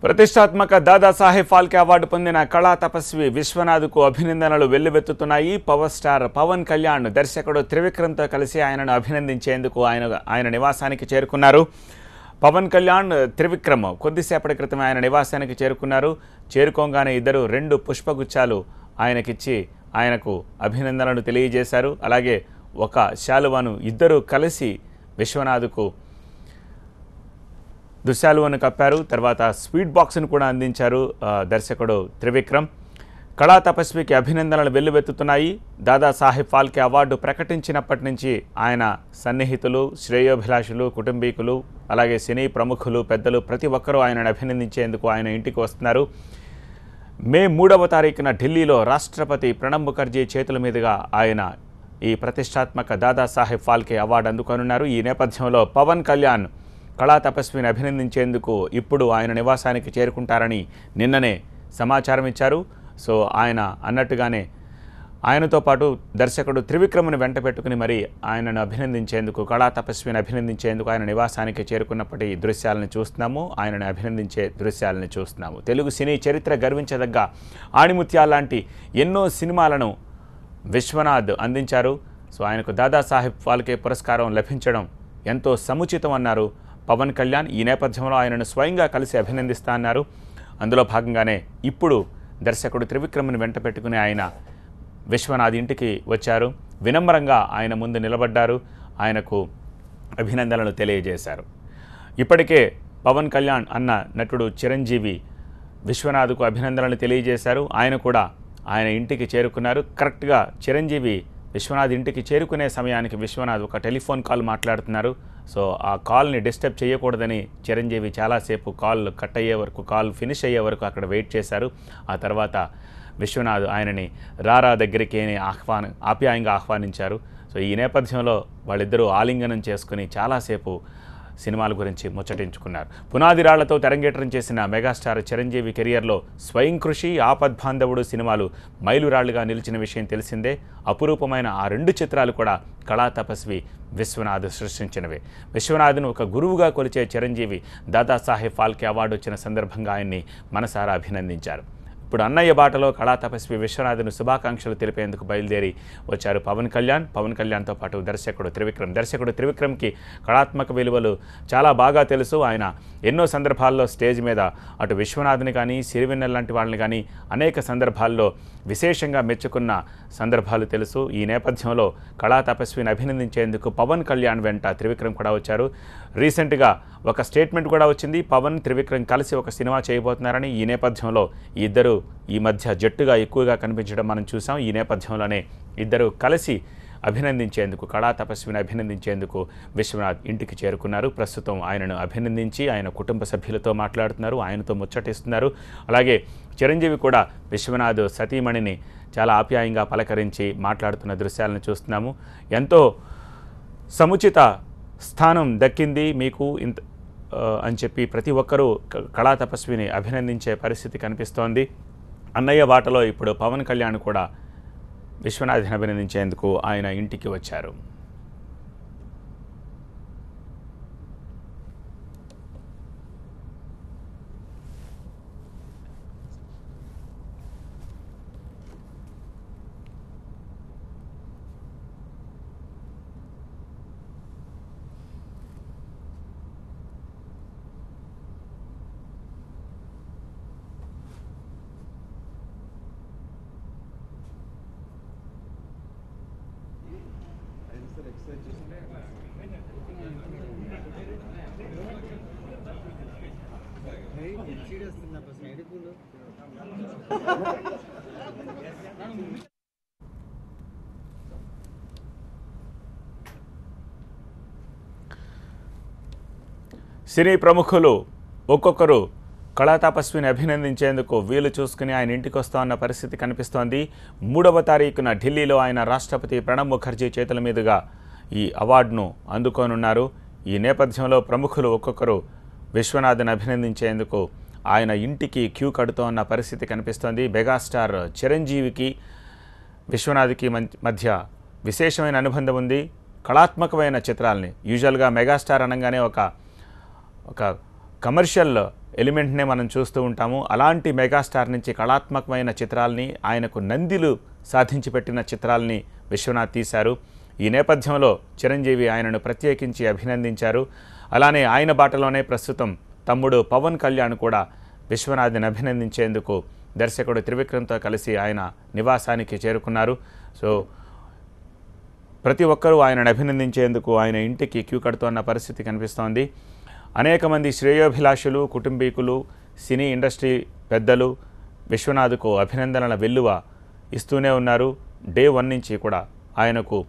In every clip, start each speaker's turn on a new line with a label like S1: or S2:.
S1: ప్రతిష్టాత్మక దాదాసాహెబ్ ఫాల్కే అవార్డు పొందిన కళా తపస్వి విశ్వనాథ్కు అభినందనలు వెల్లువెత్తుతున్నాయి. పవర్ స్టార్ పవన్ కళ్యాణ్ దర్శకుడు త్రివిక్రమ్తో కలిసి ఆయనను అభినందించేందుకు ఆయన నివాసానికి చేరుకున్నారు. పవన్ కళ్యాణ్, త్రివిక్రమ్ కొద్దిసేపటి క్రితం ఆయన నివాసానికి చేరుకున్నారు. చేరుకోగానే ఇద్దరు 2 పుష్పగుచ్చాలు ఆయనకిచ్చి ఆయనకు అభినందనలు తెలియజేశారు. అలాగే ఒక శాలువాను ఇద్దరు కలిసి విశ్వనాథ్కు దుశాలువను కప్పారు. తర్వాత స్వీట్ బాక్స్ను కూడా అందించారు దర్శకుడు త్రివిక్రమ్. కళా తపస్వికి అభినందనలు వెల్లువెత్తుతున్నాయి. దాదాసాహెబ్ ఫాల్కే అవార్డు ప్రకటించినప్పటి నుంచి ఆయన సన్నిహితులు, శ్రేయోభిలాషులు, కుటుంబీకులు, అలాగే సినీ ప్రముఖులు, పెద్దలు ప్రతి ఒక్కరూ ఆయనను అభినందించేందుకు ఆయన ఇంటికి వస్తున్నారు. మే 3వ తారీఖున ఢిల్లీలో రాష్ట్రపతి ప్రణబ్ ముఖర్జీ చేతుల మీదుగా ఆయన ఈ ప్రతిష్టాత్మక దాదాసాహెబ్ ఫాల్కే అవార్డు అందుకోనున్నారు. ఈ నేపథ్యంలో పవన్ కళ్యాణ్ కళా తపస్విని అభినందించేందుకు ఇప్పుడు ఆయన నివాసానికి చేరుకుంటారని నిన్ననే సమాచారం ఇచ్చారు. సో ఆయన అన్నట్టుగానే ఆయనతో పాటు దర్శకుడు త్రివిక్రమ్ను వెంట పెట్టుకుని మరి ఆయనను అభినందించేందుకు, కళా తపస్విని అభినందించేందుకు ఆయన నివాసానికి చేరుకున్నప్పటి దృశ్యాలను చూస్తున్నాము. ఆయనను అభినందించే దృశ్యాలను చూస్తున్నాము. తెలుగు సినీ చరిత్ర గర్వించదగ్గ ఆణిముత్యాల లాంటి ఎన్నో సినిమాలను విశ్వనాథ్ అందించారు. సో ఆయనకు దాదాసాహెబ్ ఫాల్కే పురస్కారం లభించడం ఎంతో సముచితం అన్నారు పవన్ కళ్యాణ్. ఈ నేపథ్యంలో ఆయనను స్వయంగా కలిసి అభినందిస్తా అన్నారు. అందులో భాగంగానే ఇప్పుడు దర్శకుడు త్రివిక్రమ్ని వెంట పెట్టుకుని ఆయన విశ్వనాథ్ ఇంటికి వచ్చారు. వినమ్రంగా ఆయన ముందు నిలబడ్డారు. ఆయనకు అభినందనలు తెలియజేశారు. ఇప్పటికే పవన్ కళ్యాణ్ అన్న నటుడు చిరంజీవి విశ్వనాథ్కు అభినందనలు తెలియజేశారు. ఆయన కూడా ఆయన ఇంటికి చేరుకున్నారు. కరెక్ట్గా చిరంజీవి విశ్వనాథ్ ఇంటికి చేరుకునే సమయానికి విశ్వనాథ్ ఒక టెలిఫోన్ కాల్ మాట్లాడుతున్నారు. సో ఆ కాల్ని డిస్టర్బ్ చేయకూడదని చిరంజీవి చాలాసేపు కాల్ కట్ అయ్యే వరకు, కాల్ ఫినిష్ అయ్యే వరకు అక్కడ వెయిట్ చేశారు. ఆ తర్వాత విశ్వనాథ్ ఆయనని రారా దగ్గరికి ఆప్యాయంగా ఆహ్వానించారు. సో ఈ నేపథ్యంలో వాళ్ళిద్దరూ ఆలింగనం చేసుకుని చాలాసేపు సినిమాల గురించి ముచ్చటించుకున్నారు. పునాది రాళ్లతో తెరంగేట్రం చేసిన మెగాస్టార్ చిరంజీవి కెరియర్లో స్వయం కృషి, ఆపద్బాంధవుడు సినిమాలు మైలురాళ్లుగా నిలిచిన విషయం తెలిసిందే. అపురూపమైన ఆ 2 చిత్రాలు కూడా కళా తపస్వి విశ్వనాథ్ సృష్టించినవే. విశ్వనాథ్ను ఒక గురువుగా కొలిచే చిరంజీవి దాదాసాహెబ్ ఫాల్కే అవార్డు వచ్చిన సందర్భంగా ఆయన్ని మనసారా అభినందించారు. ఇప్పుడు అన్నయ్య బాటలో కళా తపస్వి విశ్వనాథ్ను శుభాకాంక్షలు తెలిపేందుకు బయలుదేరి వచ్చారు పవన్ కళ్యాణ్. పవన్ కళ్యాణ్తో పాటు దర్శకుడు త్రివిక్రమ్కి కళాత్మక విలువలు చాలా బాగా తెలుసు. ఆయన ఎన్నో సందర్భాల్లో స్టేజ్ మీద అటు విశ్వనాథ్ని కానీ, సిరివెన్నెల లాంటి వాళ్ళని కానీ అనేక సందర్భాల్లో విశేషంగా మెచ్చుకున్న సందర్భాలు తెలుసు. ఈ నేపథ్యంలో కళా తపస్విని అభినందించేందుకు పవన్ కళ్యాణ్ వెంట త్రివిక్రమ్ కూడా వచ్చారు. రీసెంట్గా ఒక స్టేట్మెంట్ కూడా వచ్చింది. పవన్, త్రివిక్రమ్ కలిసి ఒక సినిమా చేయబోతున్నారని. ఈ నేపథ్యంలో ఇద్దరు ఈ మధ్య జట్టుగా ఎక్కువగా కనిపించడం మనం చూసాం. ఈ నేపథ్యంలోనే ఇద్దరు కలిసి అభినందించేందుకు, కళా తపస్విని అభినందించేందుకు విశ్వనాథ్ ఇంటికి చేరుకున్నారు. ప్రస్తుతం ఆయనను అభినందించి ఆయన కుటుంబ సభ్యులతో మాట్లాడుతున్నారు, ఆయనతో ముచ్చటిస్తున్నారు. అలాగే చిరంజీవి కూడా విశ్వనాథ్ సతీమణిని చాలా ఆప్యాయంగా పలకరించి మాట్లాడుతున్న దృశ్యాలను చూస్తున్నాము. ఎంతో సముచిత స్థానం దక్కింది మీకు అని చెప్పి ప్రతి ఒక్కరూ కళా తపస్విని అభినందించే పరిస్థితి కనిపిస్తోంది. అన్నయ్య బాటలో ఇప్పుడు పవన్ కళ్యాణ్ కూడా విశ్వనాథ్ని అభినందించేందుకు ఆయన ఇంటికి వచ్చారు. సినీ ప్రముఖులు ఒక్కొక్కరు కళా తపస్విని అభినందించేందుకు వీలు చూసుకుని ఆయన ఇంటికి వస్తామన్న పరిస్థితి కనిపిస్తోంది. 3వ తారీఖున ఢిల్లీలో ఆయన రాష్ట్రపతి ప్రణబ్ ముఖర్జీ చేతుల మీదుగా ఈ అవార్డును అందుకోనున్నారు. ఈ నేపథ్యంలో ప్రముఖులు ఒక్కొక్కరు విశ్వనాథ్ని అభినందించేందుకు ఆయన ఇంటికి క్యూ కడుతోన్న పరిస్థితి కనిపిస్తోంది. మెగాస్టార్ చిరంజీవికి విశ్వనాథ్కి మధ్య విశేషమైన అనుబంధం ఉంది. కళాత్మకమైన చిత్రాలని, యూజువల్గా మెగాస్టార్ అనగానే ఒక కమర్షియల్ ఎలిమెంట్నే మనం చూస్తూ ఉంటాము. అలాంటి మెగాస్టార్ నుంచి కళాత్మకమైన చిత్రాలని, ఆయనకు నందిలు సాధించి పెట్టిన చిత్రాలని విశ్వనాథ్ తీశారు. ఈ నేపథ్యంలో చిరంజీవి ఆయనను ప్రత్యేకించి అభినందించారు. అలానే ఆయన బాటలోనే ప్రస్తుతం తమ్ముడు పవన్ కళ్యాణ్ కూడా విశ్వనాథ్ని అభినందించేందుకు దర్శకుడు త్రివిక్రమ్తో కలిసి ఆయన నివాసానికి చేరుకున్నారు. సో ప్రతి ఒక్కరూ ఆయనను అభినందించేందుకు ఆయన ఇంటికి క్యూ కడుతున్న పరిస్థితి కనిపిస్తోంది. అనేక మంది శ్రేయోభిలాషులు, కుటుంబీకులు, సినీ ఇండస్ట్రీ పెద్దలు విశ్వనాథ్కు అభినందనల వెల్లువ ఇస్తూనే ఉన్నారు. డే 1 నుంచి కూడా ఆయనకు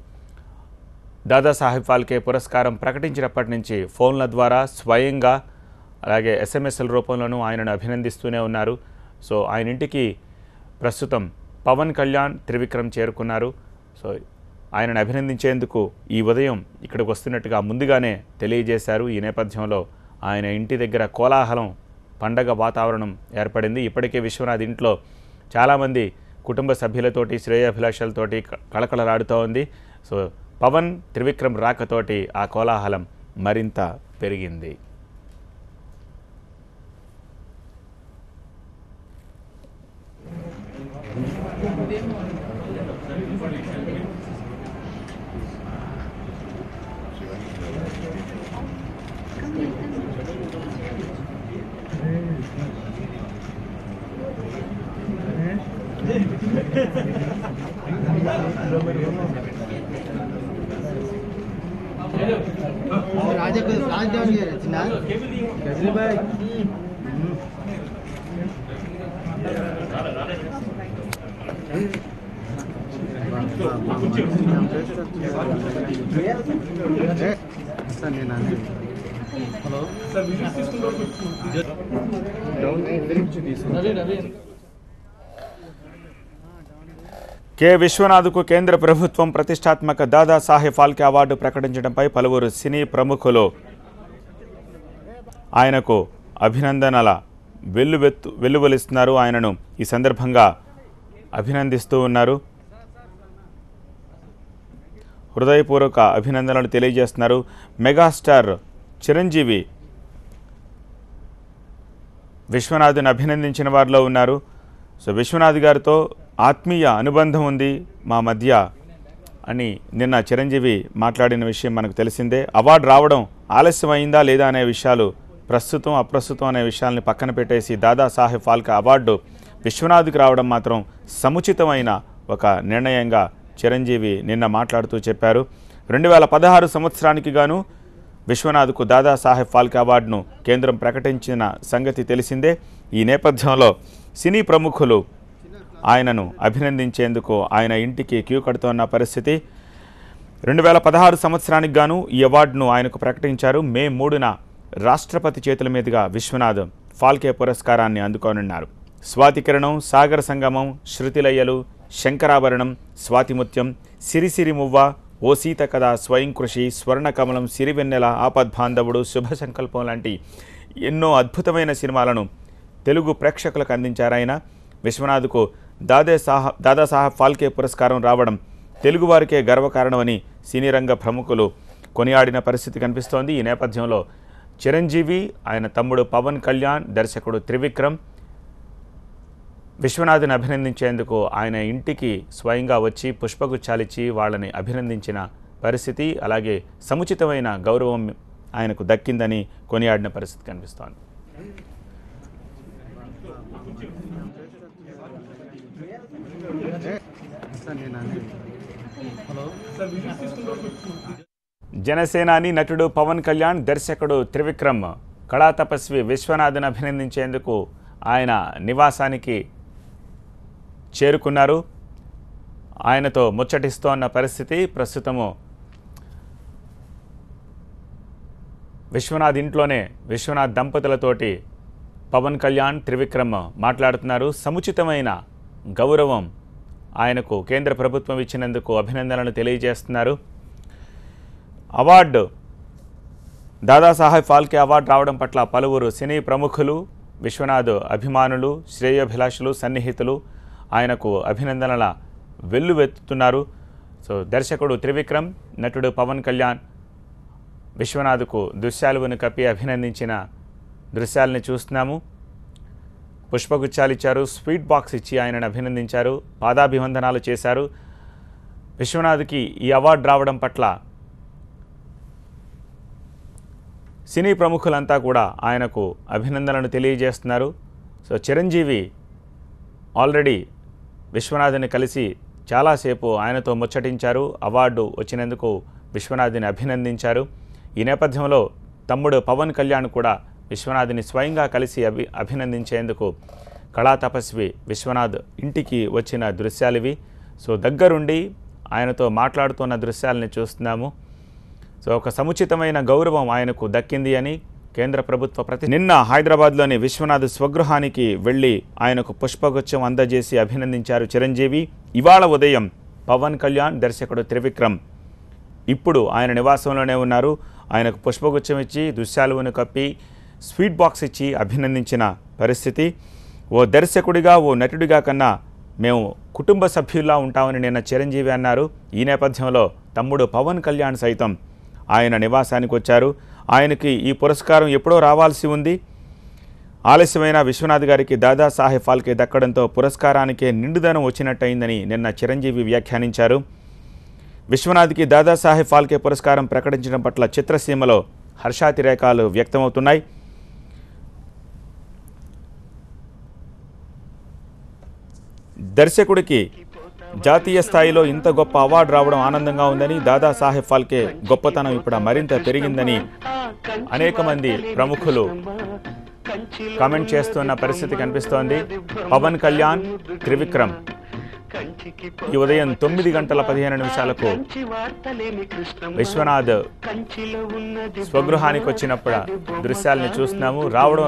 S1: దాదాసాహెబ్ ఫాల్కే పురస్కారం ప్రకటించినప్పటి నుంచి ఫోన్ల ద్వారా స్వయంగా అలాగే ఎస్ఎంఎస్ల రూపంలోనూ ఆయనను అభినందిస్తూనే ఉన్నారు. సో ఆయన ఇంటికి ప్రస్తుతం పవన్ కళ్యాణ్, త్రివిక్రమ్ చేరుకున్నారు. సో ఆయనను అభినందించేందుకు ఈ ఉదయం ఇక్కడికి వస్తున్నట్టుగా ముందుగానే తెలియజేశారు. ఈ నేపథ్యంలో ఆయన ఇంటి దగ్గర కోలాహలం, పండగ వాతావరణం ఏర్పడింది. ఇప్పటికే విశ్వనాథ్ ఇంట్లో చాలామంది కుటుంబ సభ్యులతోటి, శ్రేయాభిలాషలతోటి కళకళలాడుతూ ఉంది. సో పవన్, త్రివిక్రమ్ రాకతోటి ఆ కోలాహలం మరింత పెరిగింది. కె విశ్వనాథ్కు కేంద్ర ప్రభుత్వం ప్రతిష్టాత్మక దాదాసాహెబ్ ఫాల్కే అవార్డు ప్రకటించడంపై పలువురు సినీ ప్రముఖులు ఆయనకు అభినందనల వెల్లువలిస్తున్నారు. ఆయనను ఈ సందర్భంగా అభినందిస్తూ ఉన్నారు. హృదయపూర్వక అభినందనలు తెలియజేస్తున్నారు. మెగాస్టార్ చిరంజీవి విశ్వనాథ్ని అభినందించిన వారిలో ఉన్నారు. సో విశ్వనాథ్ గారితో ఆత్మీయ అనుబంధం ఉంది మా మధ్య అని నిన్న చిరంజీవి మాట్లాడిన విషయం మనకు తెలిసిందే. అవార్డు రావడం ఆలస్యమైందా లేదా అనే విషయాలు, ప్రస్తుతం అప్రస్తుతం అనే విషయాల్ని పక్కన పెట్టేసి దాదాసాహెబ్ ఫాల్కే అవార్డు విశ్వనాథ్కి రావడం మాత్రం సముచితమైన ఒక నిర్ణయంగా చిరంజీవి నిన్న మాట్లాడుతూ చెప్పారు. 2016 సంవత్సరానికి గాను విశ్వనాథ్కు దాదాసాహెబ్ ఫాల్కే అవార్డును కేంద్రం ప్రకటించిన సంగతి తెలిసిందే. ఈ నేపథ్యంలో సినీ ప్రముఖులు ఆయనను అభినందించేందుకు ఆయన ఇంటికి క్యూ కడుతున్న పరిస్థితి. 2016 సంవత్సరానికి గాను ఈ అవార్డును ఆయనకు ప్రకటించారు. మే 3న రాష్ట్రపతి చేతుల మీదుగా విశ్వనాథ్ ఫాల్కే పురస్కారాన్ని అందుకోనున్నారు. స్వాతికిరణం, సాగర సంగమం, శృతిలయ్యలు, శంకరాభరణం, స్వాతిముత్యం, సిరిసిరి మువ్వ, ఓ సీత కథ, స్వయం కృషి, స్వర్ణకమలం, సిరివెన్నెల, ఆపద్బాంధవుడు, శుభ సంకల్పం లాంటి ఎన్నో అద్భుతమైన సినిమాలను తెలుగు ప్రేక్షకులకు అందించారాయన. విశ్వనాథ్కు దాదాసాహెబ్ ఫాల్కే పురస్కారం రావడం తెలుగువారికే గర్వకారణమని సినీ రంగ ప్రముఖులు కొనియాడిన పరిస్థితి కనిపిస్తోంది. ఈ నేపథ్యంలో చిరంజీవి, ఆయన తమ్ముడు పవన్ కళ్యాణ్, దర్శకుడు త్రివిక్రమ్ విశ్వనాథ్ని అభినందించేందుకు ఆయన ఇంటికి స్వయంగా వచ్చి పుష్పగుచ్చాలిచ్చి వాళ్ళని అభినందించిన పరిస్థితి, అలాగే సముచితమైన గౌరవం ఆయనకు దక్కిందని కొనియాడిన పరిస్థితి కనిపిస్తోంది. జనసేనాని నటుడు పవన్ కళ్యాణ్, దర్శకుడు త్రివిక్రమ్ కళా తపస్వి విశ్వనాథ్ని అభినందించేందుకు ఆయన నివాసానికి చేరుకున్నారు. ఆయనతో ముచ్చటిస్తోన్న పరిస్థితి ప్రస్తుతము. విశ్వనాథ్ ఇంట్లోనే విశ్వనాథ్ దంపతులతోటి పవన్ కళ్యాణ్, త్రివిక్రమ్ మాట్లాడుతున్నారు. సముచితమైన గౌరవం ఆయనకు కేంద్ర ప్రభుత్వం ఇచ్చినందుకు అభినందనలు తెలియజేస్తున్నారు. అవార్డు దాదాసాహెబ్ ఫాల్కే అవార్డు రావడం పట్ల పలువురు సినీ ప్రముఖులు, విశ్వనాథ్ అభిమానులు, శ్రేయోభిలాషులు, సన్నిహితులు ఆయనకు అభినందనల వెల్లువెత్తుతున్నారు. సో దర్శకుడు త్రివిక్రమ్, నటుడు పవన్ కళ్యాణ్ విశ్వనాథ్కు దుశ్శాలువను కప్పి అభినందించిన దృశ్యాలని చూస్తున్నాము. పుష్పగుచ్చాలు ఇచ్చారు, స్వీట్ బాక్స్ ఇచ్చి ఆయనను అభినందించారు, పాదాభివందనాలు చేశారు. విశ్వనాథ్కి ఈ అవార్డు రావడం పట్ల సినీ ప్రముఖులంతా కూడా ఆయనకు అభినందనలు తెలియజేస్తున్నారు. సో చిరంజీవి ఆల్రెడీ విశ్వనాథ్ని కలిసి చాలాసేపు ఆయనతో ముచ్చటించారు. అవార్డు వచ్చినందుకు విశ్వనాథ్ని అభినందించారు. ఈ నేపథ్యంలో తమ్ముడు పవన్ కళ్యాణ్ కూడా విశ్వనాథ్ని స్వయంగా కలిసి అభినందించేందుకు కళా తపస్వి విశ్వనాథ్ ఇంటికి వచ్చిన దృశ్యాలివి. సో దగ్గరుండి ఆయనతో మాట్లాడుతున్న దృశ్యాలని చూస్తున్నాము. సో ఒక సముచితమైన గౌరవం ఆయనకు దక్కింది అని కేంద్ర ప్రభుత్వ నిన్న హైదరాబాద్లోని విశ్వనాథ్ స్వగృహానికి వెళ్ళి ఆయనకు పుష్పగుచ్చం అందజేసి అభినందించారు చిరంజీవి. ఇవాళ ఉదయం పవన్ కళ్యాణ్, దర్శకుడు త్రివిక్రమ్ ఇప్పుడు ఆయన నివాసంలోనే ఉన్నారు. ఆయనకు పుష్పగుచ్చం ఇచ్చి దుశ్శాలువను కప్పి స్వీట్ బాక్స్ ఇచ్చి అభినందించిన పరిస్థితి. ఓ దర్శకుడిగా, ఓ నటుడిగా కన్నా మేము కుటుంబ సభ్యుల్లా ఉంటామని నిన్న చిరంజీవి అన్నారు. ఈ నేపథ్యంలో తమ్ముడు పవన్ కళ్యాణ్ సైతం ఆయన నివాసానికి వచ్చారు. ఆయనకి ఈ పురస్కారం ఎప్పుడో రావాల్సి ఉంది, ఆలస్యమైన విశ్వనాథ్ గారికి దాదాసాహెబ్ ఫాల్కే దక్కడంతో పురస్కారానికే నిండుదనం వచ్చినట్టయిందని నిన్న చిరంజీవి వ్యాఖ్యానించారు. విశ్వనాథ్కి దాదాసాహెబ్ ఫాల్కే పురస్కారం ప్రకటించడం పట్ల చిత్రసీమలో హర్షాతిరేకాలు వ్యక్తమవుతున్నాయి. దర్శకుడికి జాతీయ స్థాయిలో ఇంత గొప్ప అవార్డు రావడం ఆనందంగా ఉందని, దాదాసాహెబ్ ఫాల్కే గొప్పతనం ఇప్పుడు మరింత పెరిగిందని అనేక మంది ప్రముఖులు కామెంట్ చేస్తున్న పరిస్థితి కనిపిస్తోంది. పవన్ కళ్యాణ్, త్రివిక్రమ్ ఈ ఉదయం 9:15 విశ్వనాథ్ స్వగృహానికి వచ్చినప్పుడు దృశ్యాలని చూస్తున్నాము.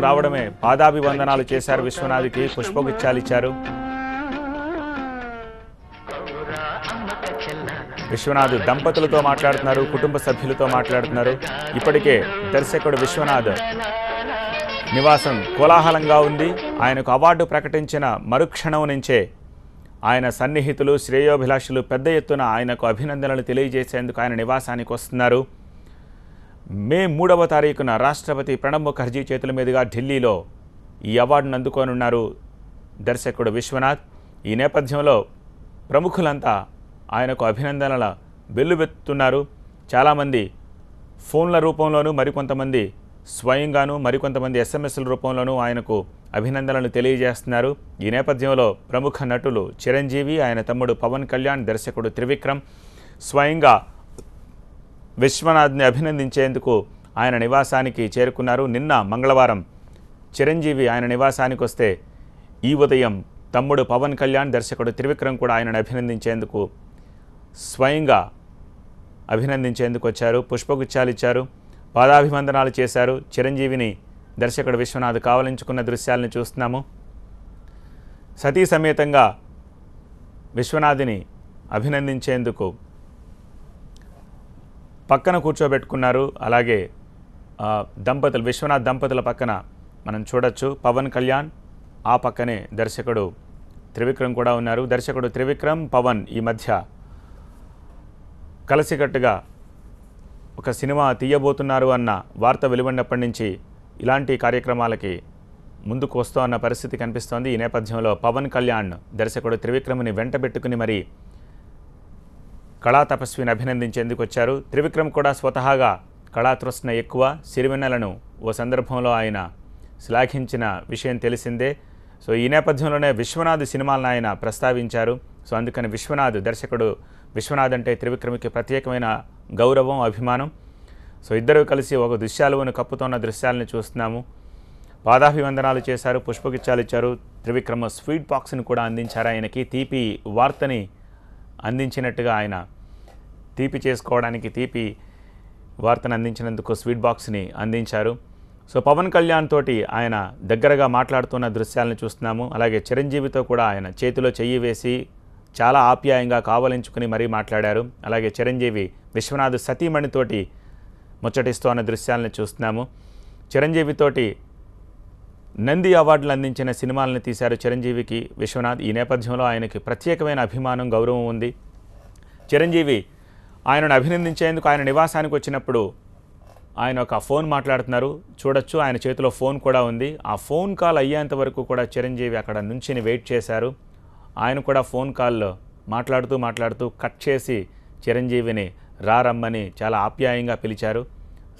S1: రావడమే పాదాభివందనాలు చేశారు. విశ్వనాథ్కి పుష్పగుచ్చాలు ఇచ్చారు. విశ్వనాథ్ దంపతులతో మాట్లాడుతున్నారు, కుటుంబ సభ్యులతో మాట్లాడుతున్నారు. ఇప్పటికే దర్శకుడు విశ్వనాథ్ నివాసం కోలాహలంగా ఉంది. ఆయనకు అవార్డు ప్రకటించిన మరుక్షణం నుంచే ఆయన సన్నిహితులు, శ్రేయోభిలాషులు పెద్ద ఎత్తున ఆయనకు అభినందనలు తెలియజేసేందుకు ఆయన నివాసానికి వస్తున్నారు. మే 3వ తారీఖున రాష్ట్రపతి ప్రణబ్ ముఖర్జీ చేతుల మీదుగా ఢిల్లీలో ఈ అవార్డును అందుకోనున్నారు దర్శకుడు విశ్వనాథ్. ఈ నేపథ్యంలో ప్రముఖులంతా ఆయనకు అభినందనల వెల్లువెత్తుతున్నారు. చాలామంది ఫోన్ల రూపంలోనూ, మరికొంతమంది స్వయంగాను, మరికొంతమంది ఎస్ఎంఎస్ల రూపంలోనూ ఆయనకు అభినందనలు తెలియజేస్తున్నారు. ఈ నేపథ్యంలో ప్రముఖ నటులు చిరంజీవి, ఆయన తమ్ముడు పవన్ కళ్యాణ్, దర్శకుడు త్రివిక్రమ్ స్వయంగా విశ్వనాథ్ని అభినందించేందుకు ఆయన నివాసానికి చేరుకున్నారు. నిన్న మంగళవారం చిరంజీవి ఆయన నివాసానికి వస్తే ఈ ఉదయం తమ్ముడు పవన్ కళ్యాణ్, దర్శకుడు త్రివిక్రమ్ కూడా ఆయనను అభినందించేందుకు స్వయంగా వచ్చారు. పుష్పగుచ్చాలు ఇచ్చారు, పాదాభివందనాలు చేశారు. చిరంజీవిని దర్శకుడు విశ్వనాథ్ కావలించుకున్న దృశ్యాలను చూస్తున్నాము. సతీ సమేతంగా విశ్వనాథ్ని అభినందించేందుకు పక్కన కూర్చోబెట్టుకున్నారు. అలాగే విశ్వనాథ్ దంపతుల పక్కన మనం చూడొచ్చు పవన్ కళ్యాణ్, ఆ పక్కనే దర్శకుడు త్రివిక్రమ్ కూడా ఉన్నారు. దర్శకుడు త్రివిక్రమ్, పవన్ ఈ మధ్య కలిసికట్టుగా ఒక సినిమా తీయబోతున్నారు అన్న వార్త వెలువడినప్పటి నుంచి ఇలాంటి కార్యక్రమాలకి ముందుకు వస్తూ అన్న పరిస్థితి కనిపిస్తోంది. ఈ నేపథ్యంలో పవన్ కళ్యాణ్ దర్శకుడు త్రివిక్రమ్ని వెంటబెట్టుకుని మరి కళా తపస్విని అభినందించేందుకు వచ్చారు. త్రివిక్రమ్ కూడా స్వతహాగా కళాతృష్ణ ఎక్కువ. సిరివెన్నెలను ఓ సందర్భంలో ఆయన శ్లాఘించిన విషయం తెలిసిందే. సో ఈ నేపథ్యంలోనే విశ్వనాథ్ సినిమాలను ఆయన ప్రస్తావించారు. సో అందుకని దర్శకుడు విశ్వనాథ్ అంటే త్రివిక్రమ్కి ప్రత్యేకమైన గౌరవం, అభిమానం. సో ఇద్దరు కలిసి ఒక దృశ్యాలను కప్పుతున్న దృశ్యాలను చూస్తున్నాము. పాదాభివందనాలు చేశారు, పుష్పగుచ్చాలు ఇచ్చారు. త్రివిక్రమ్ స్వీట్ బాక్స్ని కూడా అందించారు. ఆయనకి తీపి వార్తని అందించినట్టుగా ఆయన తీపి వార్తను అందించినందుకు స్వీట్ బాక్స్ని అందించారు. సో పవన్ కళ్యాణ్ తోటి ఆయన దగ్గరగా మాట్లాడుతున్న దృశ్యాలను చూస్తున్నాము. అలాగే చిరంజీవితో కూడా ఆయన చేతిలో చెయ్యి వేసి చాలా ఆప్యాయంగా కావలించుకుని మరీ మాట్లాడారు. అలాగే చిరంజీవి విశ్వనాథ్ సతీమణితోటి ముచ్చటిస్తూ అన్న దృశ్యాలను చూస్తున్నాము. చిరంజీవితోటి నంది అవార్డులు అందించిన సినిమాలను తీశారు చిరంజీవికి విశ్వనాథ్. ఈ నేపథ్యంలో ఆయనకి ప్రత్యేకమైన అభిమానం, గౌరవం ఉంది. చిరంజీవి ఆయనను అభినందించేందుకు ఆయన నివాసానికి వచ్చినప్పుడు ఆయన ఒక ఫోన్ మాట్లాడుతున్నారు చూడొచ్చు. ఆయన చేతిలో ఫోన్ కూడా ఉంది. ఆ ఫోన్ కాల్ అయ్యేంత వరకు కూడా చిరంజీవి అక్కడ నుంచిని వెయిట్ చేశారు. ఆయన కూడా ఫోన్ కాల్లో మాట్లాడుతూ కట్ చేసి చిరంజీవిని రమ్మని చాలా ఆప్యాయంగా పిలిచారు.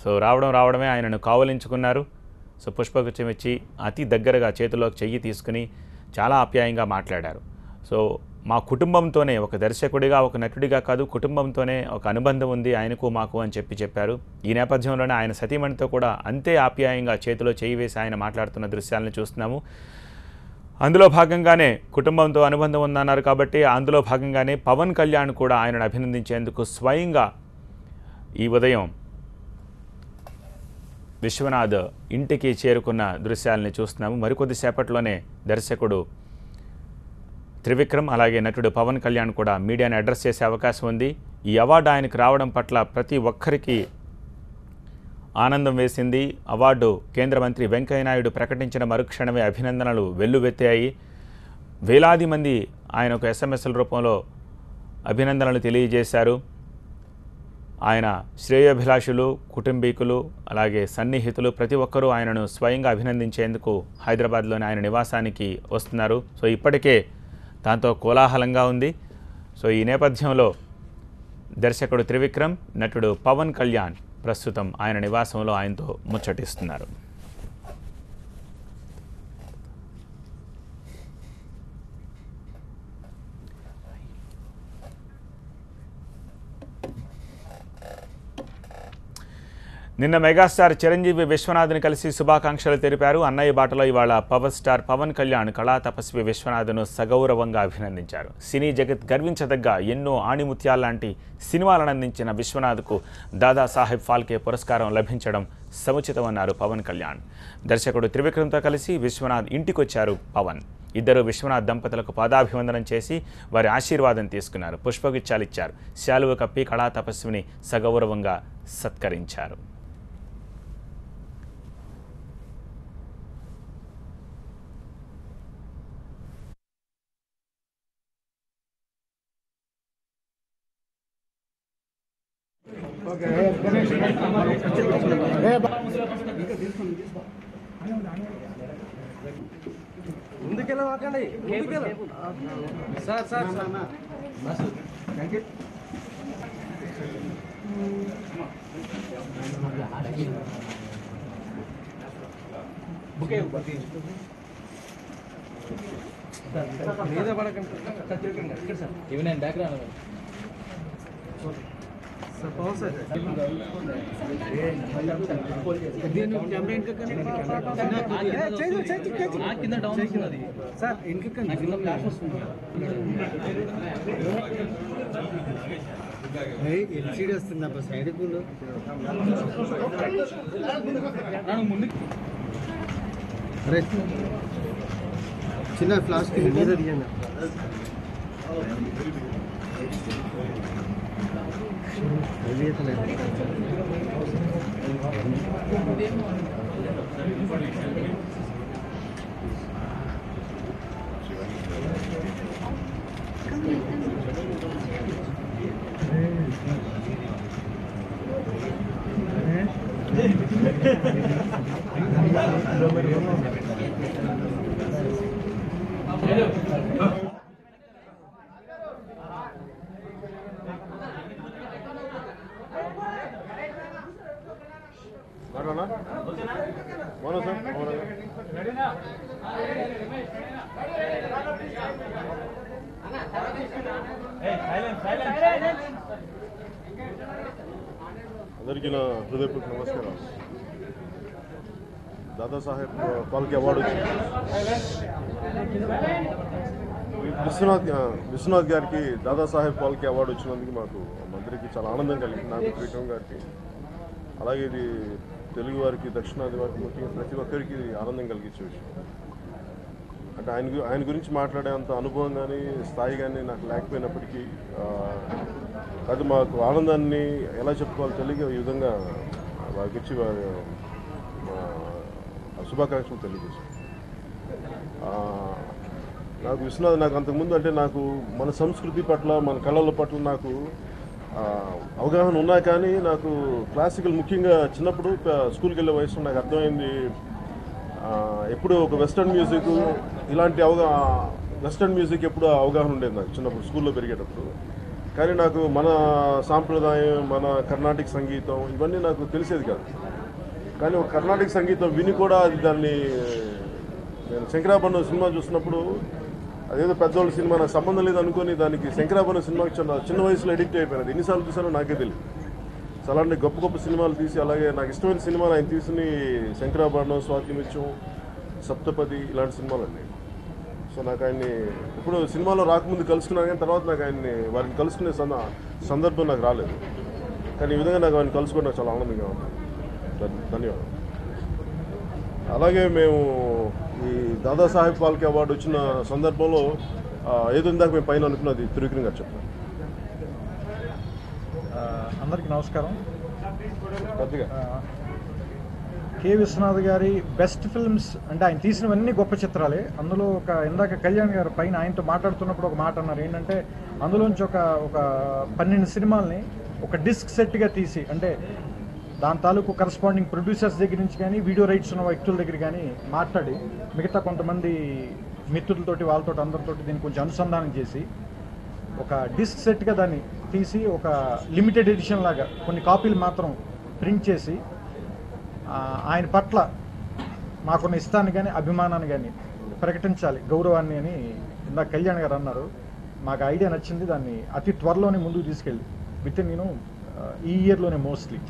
S1: సో రావడమే ఆయనను కావలించుకున్నారు. సో పుష్పగుచ్చం ఇచ్చి అతి దగ్గరగా చేతిలోకి చెయ్యి తీసుకుని చాలా ఆప్యాయంగా మాట్లాడారు. సో మా కుటుంబంతోనే, ఒక దర్శకుడిగా ఒక నటుడిగా కాదు, కుటుంబంతోనే ఒక అనుబంధం ఉంది ఆయనకు మాకు అని చెప్పారు. ఈ నేపథ్యంలోనే ఆయన సతీమణితో కూడా అంతే ఆప్యాయంగా చేతిలో చేయి వేసి ఆయన మాట్లాడుతున్న దృశ్యాలను చూస్తున్నాము. అందులో భాగంగానే కుటుంబంతో అనుబంధం ఉందన్నారు కాబట్టి అందులో భాగంగానే పవన్ కళ్యాణ్ కూడా ఆయనను అభినందించేందుకు స్వయంగా ఈ ఉదయం విశ్వనాథ్ ఇంటికి చేరుకున్న దృశ్యాలని చూస్తున్నాము. మరికొద్ది సేపట్లోనే దర్శకుడు త్రివిక్రమ్ అలాగే నటుడు పవన్ కళ్యాణ్ కూడా మీడియాని అడ్రస్ చేసే అవకాశం ఉంది. ఈ అవార్డు ఆయనకు రావడం పట్ల ప్రతి ఒక్కరికి ఆనందం వేసింది. అవార్డు కేంద్ర మంత్రి వెంకయ్యనాయుడు ప్రకటించిన మరుక్షణమే అభినందనలు వెల్లువెత్తాయి. వేలాది మంది ఆయనకు ఎస్ఎంఎస్ల రూపంలో అభినందనలు తెలియజేశారు. ఆయన శ్రేయోభిలాషులు, కుటుంబీకులు అలాగే సన్నిహితులు ప్రతి ఒక్కరూ ఆయనను స్వయంగా అభినందించేందుకు హైదరాబాద్లోని ఆయన నివాసానికి వస్తున్నారు. సో ఇప్పటికే దాంతో కోలాహలంగా ఉంది. సో ఈ నేపథ్యంలో దర్శకుడు త్రివిక్రమ్, నటుడు పవన్ కళ్యాణ్ ప్రస్తుతం ఆయన నివాసంలో ఆయనతో ముచ్చటిస్తున్నారు. నిన్న మెగాస్టార్ చిరంజీవి విశ్వనాథ్ని కలిసి శుభాకాంక్షలు తెలిపారు. అన్నయ్య బాటలో ఇవాళ పవర్ స్టార్ పవన్ కళ్యాణ్ కళా తపస్వి విశ్వనాథ్ను సగౌరవంగా అభినందించారు. సినీ జగత్ గర్వించదగ్గ ఎన్నో ఆణిముత్యాల్లాంటి సినిమాలను అందించిన విశ్వనాథ్కు దాదాసాహెబ్ ఫాల్కే పురస్కారం లభించడం సముచితమన్నారు పవన్ కళ్యాణ్. దర్శకుడు త్రివిక్రమ్తో కలిసి విశ్వనాథ్ ఇంటికొచ్చారు పవన్. ఇద్దరు విశ్వనాథ్ దంపతులకు పాదాభివందనం చేసి వారి ఆశీర్వాదం తీసుకున్నారు. పుష్పగుచ్చాలిచ్చారు. శాలువ కప్పి కళా తపస్విని సగౌరవంగా సత్కరించారు.
S2: ముందుకెళ్ళ వాకండి, ముందుకెళ్ళ సార్ మీద పడకండి ఇవి నేను బ్యాక్ రాను సార్ పవన్ సార్ కింద డౌన్ అవుతుంది సార్ ఎల్సీడీ వస్తుంది అబ్బా సైడ్ ముందు అరే చిన్న ఫ్లాష్ మీద తీయండి
S3: అందరికీ నా హృదయపూర్వక నమస్కారం. దాదాసాహెబ్ ఫాల్కే అవార్డు వచ్చింది. విశ్వనాథ్ గారికి దాదాసాహెబ్ ఫాల్కే అవార్డు వచ్చినందుకు మాకు మంత్రికి చాలా ఆనందం కలిగింది. నాకు త్రివిక్రమ్ గారికి, అలాగే ఇది తెలుగు వారికి, దక్షిణాది వారికి, ముఖ్యంగా ప్రతి ఒక్కరికి ఆనందం కలిగించే విషయం. అంటే ఆయన గురించి మాట్లాడేంత అనుభవం కానీ స్థాయి కానీ నాకు లేకపోయినప్పటికీ అది మాకు ఆనందాన్ని ఎలా చెప్పుకోవాలో తెలియక ఈ విధంగా వారికి ఇచ్చి శుభాకాంక్షలు తెలియజేశాం. నాకు విశ్వనాథ్ నాకు అంతకుముందు అంటే నాకు మన సంస్కృతి పట్ల మన కళల పట్ల నాకు అవగాహన ఉన్నా కానీ నాకు క్లాసికల్ ముఖ్యంగా చిన్నప్పుడు స్కూల్కి వెళ్ళే వయసులో నాకు అర్థమైంది ఎప్పుడు ఒక వెస్టర్న్ మ్యూజిక్ ఇలాంటి వెస్టర్న్ మ్యూజిక్ ఎప్పుడు అవగాహన ఉండేది నాకు చిన్నప్పుడు స్కూల్లో పెరిగేటప్పుడు. కానీ నాకు మన సాంప్రదాయం మన కర్ణాటక సంగీతం ఇవన్నీ నాకు తెలిసేది కాదు. కానీ ఒక కర్ణాటక సంగీతం విని కూడా అది దాన్ని నేను శంకరాభరణం సినిమా చూసినప్పుడు అదేదో పెద్దవాళ్ళ సినిమా నాకు సంబంధం లేదు అనుకుని దానికి శంకరాభరణం సినిమాకి చిన్న వయసులో ఎడిక్ట్ అయిపోయినది. ఎన్నిసార్లు చూసానో నాకే తెలియదు. సో అలాంటి గొప్ప గొప్ప సినిమాలు తీసి అలాగే నాకు ఇష్టమైన సినిమాలు ఆయన తీసి శంకరాభరణం, స్వాతిముత్యం, సప్తపది ఇలాంటి సినిమాలు అండి. సో నాకు ఆయన్ని ఇప్పుడు సినిమాలో రాకముందు కలుసుకున్నాను కానీ తర్వాత నాకు ఆయన్ని వారిని కలుసుకునే సందర్భం నాకు రాలేదు. కానీ ఈ విధంగా నాకు ఆయన కలుసుకోవడం నాకు చాలా ఆనందంగా ఉంది. ధన్యవాదాలు. అలాగే మేము ఈ దాదాసాహెబ్ ఫాల్కే అవార్డు వచ్చిన సందర్భంలో ఏదో ఇందాక మేము పైన అనుకున్నది త్రివిక్రమ్ గారు చెప్తాను.
S4: అందరికీ నమస్కారం.
S3: కొద్దిగా
S4: కె విశ్వనాథ్ గారి బెస్ట్ ఫిల్మ్స్ అంటే ఆయన తీసినవన్నీ గొప్ప చిత్రాలే. అందులో ఒక ఇందాక కళ్యాణ్ గారు పైన ఆయనతో మాట్లాడుతున్నప్పుడు ఒక మాట అన్నారు ఏంటంటే అందులోంచి ఒక 12 సినిమాల్ని ఒక డిస్క్ సెట్గా తీసి అంటే దాని తాలూకు కరస్పాండింగ్ ప్రొడ్యూసర్స్ దగ్గర నుంచి కానీ వీడియో రైట్స్ ఉన్న వ్యక్తుల దగ్గర కానీ మాట్లాడి మిగతా కొంతమంది మిత్రులతోటి వాళ్ళతో అందరితోటి దీన్ని కొంచెం అనుసంధానం చేసి ఒక డిస్క్ సెట్గా దాన్ని తీసి ఒక లిమిటెడ్ ఎడిషన్ లాగా కొన్ని కాపీలు మాత్రం ప్రింట్ చేసి ఆయన పట్ల మాకున్న ఇష్టాన్ని కానీ అభిమానాన్ని కానీ ప్రకటించాలి, గౌరవాన్ని అని ఇందాక కళ్యాణ్ గారు అన్నారు. మాకు ఐడియా నచ్చింది. దాన్ని అతి త్వరలోనే ముందుకు తీసుకెళ్ళి ఈ ఇయర్లోనే మోస్ట్లీ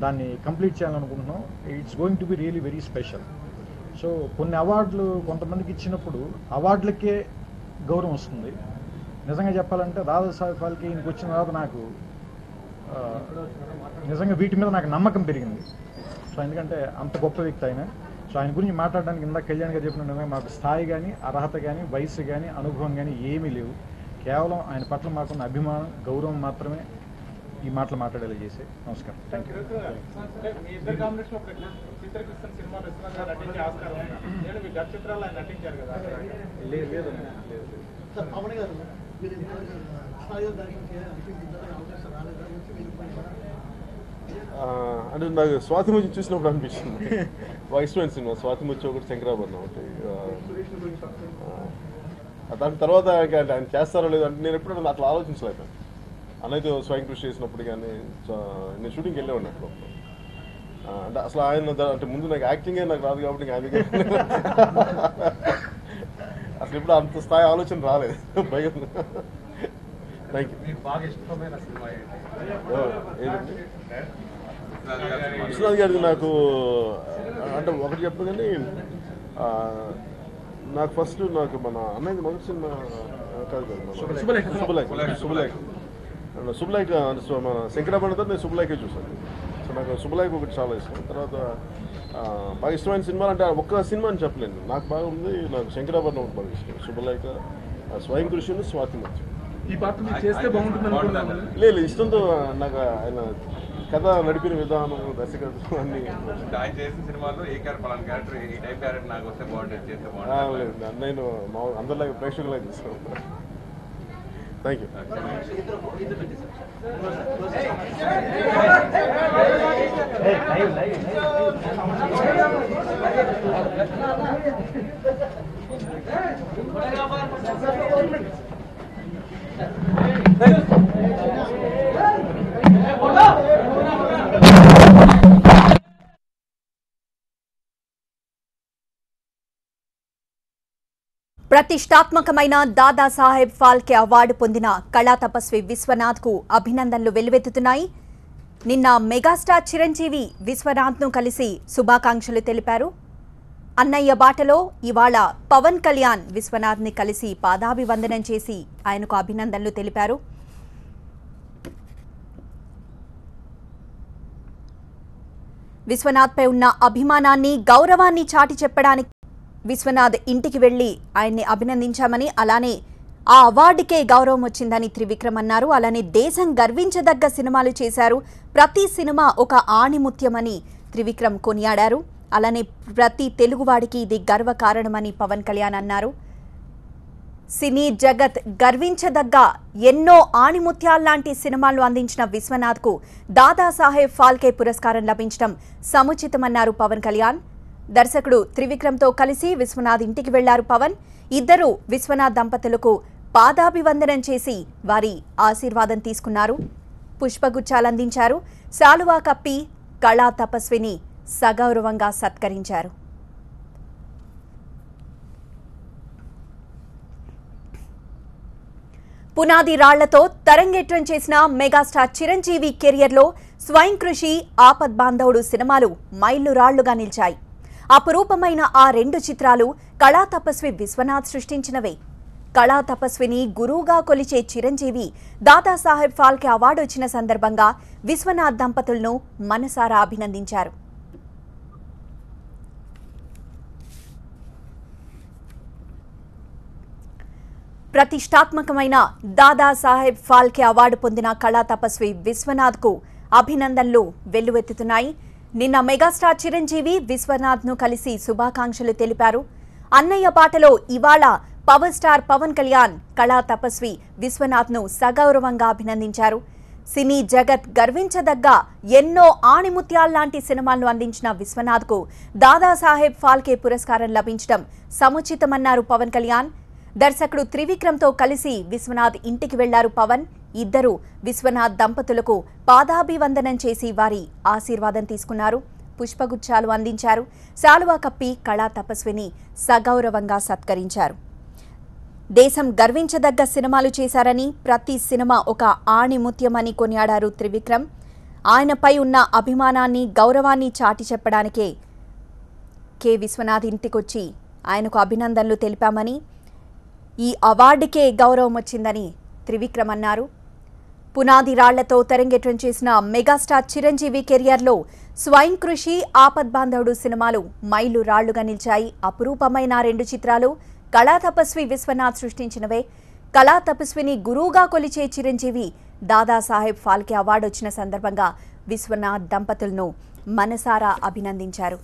S4: దాన్ని కంప్లీట్ చేయాలనుకుంటున్నాం. It's going to be really very special. So కొన్ని అవార్డులు కొంతమందికి ఇచ్చినప్పుడు అవార్డులకే గౌరవం వస్తుంది. నిజంగా చెప్పాలంటే దాదాసాహెబ్ ఫాల్కే ఈయనకి వచ్చిన తర్వాత నాకు నిజంగా వీటి మీద నాకు నమ్మకం పెరిగింది. సో ఎందుకంటే అంత గొప్ప వ్యక్తి ఆయన. సో ఆయన గురించి మాట్లాడడానికి ఇందాక కళ్యాణ్ గారు చెప్పిన నిజంగా మాకు స్థాయి కానీ అర్హత కానీ వయసు కానీ అనుభవం కానీ ఏమీ లేవు. కేవలం ఆయన పట్ల మాకున్న అభిమానం గౌరవం మాత్రమే ఈ మాటలు మాట్లాడేలా చేసే. నమస్కారం. Thank you.
S3: అంటే నాకు స్వాతిముత్యం చూసినప్పుడు అనిపించింది బాగా ఇష్టమైన సినిమా స్వాతిముత్యం ఒకటి, శంకరాభరణం ఒకటి. దాని తర్వాత ఆయన చేస్తారో లేదో అంటే నేను ఎప్పుడు అట్లా ఆలోచించలేదు. అన్నైతే స్వయం కృషి చేసినప్పుడు కానీ నేను షూటింగ్కి వెళ్ళేవాడిని అప్పుడు. అంటే అసలు ఆయన అంటే ముందు నాకు యాక్టింగే నాకు రాదు కాబట్టి అందుకే అసలు ఇప్పుడు అంత స్థాయి ఆలోచన రాలేదు. భయం. Thank you. ఏదండి విశ్వనాథ్ గారికి నాకు అంటే ఒకటి చెప్పదు కానీ నాకు ఫస్ట్ నాకు మన అన్నయ్య మొదటి సినిమా కాదు శుభలేఖ మన శంకరాభరణతో నేను శుభలేఖే చూసాను. సో నాకు శుభలేఖ ఒకటి చాలా ఇష్టం. తర్వాత బాగా ఇష్టమైన సినిమాలు అంటే ఒక్క సినిమా అని చెప్పలేను. నాకు బాగా ఉంది. నాకు శంకరాభరణం ఒకటి బాగా ఇష్టం, శుభలేఖ, స్వయం కృషి, స్వాతిముత్యం.
S2: ఈ పాత్ర మీరు చేస్తే బాగుంటుంది
S3: లేదు ఇష్టంతో నాకు ఆయన కథ నడిపిన విధానం, దర్శకత్వం అన్ని
S5: ఆయన చేసిన సినిమాలో ఏ క్యారెక్టర్ ఈ టైప్ క్యారెక్టర్ నాకు వస్తే బాగుంటుంది, చేస్తే బాగుంటుంది.
S3: నేను అందరిలాగా ప్రేక్షకులాగా తీసుకున్నాను. Thank you.
S6: ప్రతిష్టాత్మకమైన దాదాసాహెబ్ ఫాల్కే అవార్డు పొందిన కళా తపస్వి విశ్వనాథ్ కు అభినందనలు వెల్లువెత్తుతున్నాయి. నిన్న మెగాస్టార్ చిరంజీవి విశ్వనాథ్ ను కలిసి శుభాకాంక్షలు తెలిపారు. అన్నయ్య బాటలో ఇవాళ పవన్ కళ్యాణ్ విశ్వనాథ్ ని కలిసి పాదాభివందనం చేసి ఆయనకు అభినందనలు తెలిపారు. విశ్వనాథ్ పై ఉన్న అభిమానాన్ని గౌరవాన్ని చాటి చెప్పడానికి విశ్వనాథ్ ఇంటికి వెళ్లి ఆయన్ని అభినందించామని, అలానే ఆ అవార్డుకే గౌరవం వచ్చిందని త్రివిక్రమ్ అన్నారు. అలానే దేశం గర్వించదగ్గ సినిమాలు చేశారు, ప్రతి సినిమా ఒక ఆణిముత్యమని త్రివిక్రమ్ కొనియాడారు. అలానే ప్రతి తెలుగువాడికి ఇది గర్వకారణమని పవన్ కళ్యాణ్ అన్నారు. సినీ జగత్ గర్వించదగ్గ ఎన్నో ఆణిముత్యాల్లాంటి సినిమాలు అందించిన విశ్వనాథ్కు దాదాసాహెబ్ ఫాల్కే పురస్కారం లభించడం సముచితమన్నారు పవన్ కళ్యాణ్. దర్శకుడు త్రివిక్రమ్తో కలిసి విశ్వనాథ్ ఇంటికి వెళ్లారు పవన్. ఇద్దరు విశ్వనాథ్ దంపతులకు పాదాభివందనం చేసి వారి ఆశీర్వాదం తీసుకున్నారు. పుష్పగుచ్చాలందించారు. శాలువా కప్పి కళా తపస్విని సగౌరవంగా సత్కరించారు. పునాది రాళ్లతో తరంగేట్రం చేసిన మెగాస్టార్ చిరంజీవి కెరియర్లో స్వయం కృషి, ఆపద్ బాంధవుడు సినిమాలు మైలురాళ్లుగా నిలిచాయి. అపురూపమైన ఆ 2 చిత్రాలు కళా తపస్వి విశ్వనాథ్ సృష్టించినవే. కళా తపస్విని గురువుగా కొలిచే చిరంజీవి దాదాసాహెబ్ ఫాల్కే అవార్డు వచ్చిన సందర్భంగా విశ్వనాథ్ దంపతులను మనసారా అభినందించారు. ప్రతిష్టాత్మకమైన దాదాసాహెబ్ ఫాల్కే అవార్డు పొందిన కళా తపస్వి విశ్వనాథ్కు అభినందనలు వెల్లువెత్తుతున్నాయి. నిన్న మెగాస్టార్ చిరంజీవి విశ్వనాథ్ను కలిసి శుభాకాంక్షలు తెలిపారు. అన్నయ్య పాటలో ఇవాళ పవర్ స్టార్ పవన్ కళ్యాణ్ కళా తపస్వి విశ్వనాథ్ను సగౌరవంగా అభినందించారు. సినీ జగత్ గర్వించదగ్గ ఎన్నో ఆణిముత్యాల్లాంటి సినిమాలను అందించిన విశ్వనాథ్కు దాదాసాహెబ్ ఫాల్కే పురస్కారం లభించడం సముచితమన్నారు పవన్ కళ్యాణ్. దర్శకుడు త్రివిక్రమ్తో కలిసి విశ్వనాథ్ ఇంటికి వెళ్లారు పవన్. ఇద్దరు విశ్వనాథ్ దంపతులకు పాదాభివందనం చేసి వారి ఆశీర్వాదం తీసుకున్నారు. పుష్పగుచ్చాలు అందించారు. శాలువా కప్పి కళా తపస్విని సగౌరవంగా సత్కరించారు. దేశం గర్వించదగ్గ సినిమాలు చేశారని, ప్రతి సినిమా ఒక ఆణిముత్యమని కొనియాడారు త్రివిక్రమ్. ఆయనపై ఉన్న అభిమానాన్ని, గౌరవాన్ని చాటి చెప్పడానికే కె విశ్వనాథ్ ఇంటికొచ్చి ఆయనకు అభినందనలు తెలిపామని, ఈ అవార్డుకే గౌరవం వచ్చిందని త్రివిక్రమ్ అన్నారు. పునాది రాళ్లతో తెరంగేట్రం చేసిన మెగాస్టార్ చిరంజీవి కెరియర్లో స్వయం కృషి, ఆపద్ బాంధవుడు సినిమాలు మైలు రాళ్లుగా నిలిచాయి. అపురూపమైన 2 చిత్రాలు కళా తపస్వి విశ్వనాథ్ సృష్టించినవే. కళా తపస్విని గురువుగా కొలిచే చిరంజీవి దాదాసాహెబ్ ఫాల్కే అవార్డు వచ్చిన సందర్భంగా విశ్వనాథ్ దంపతులను మనసారా అభినందించారు.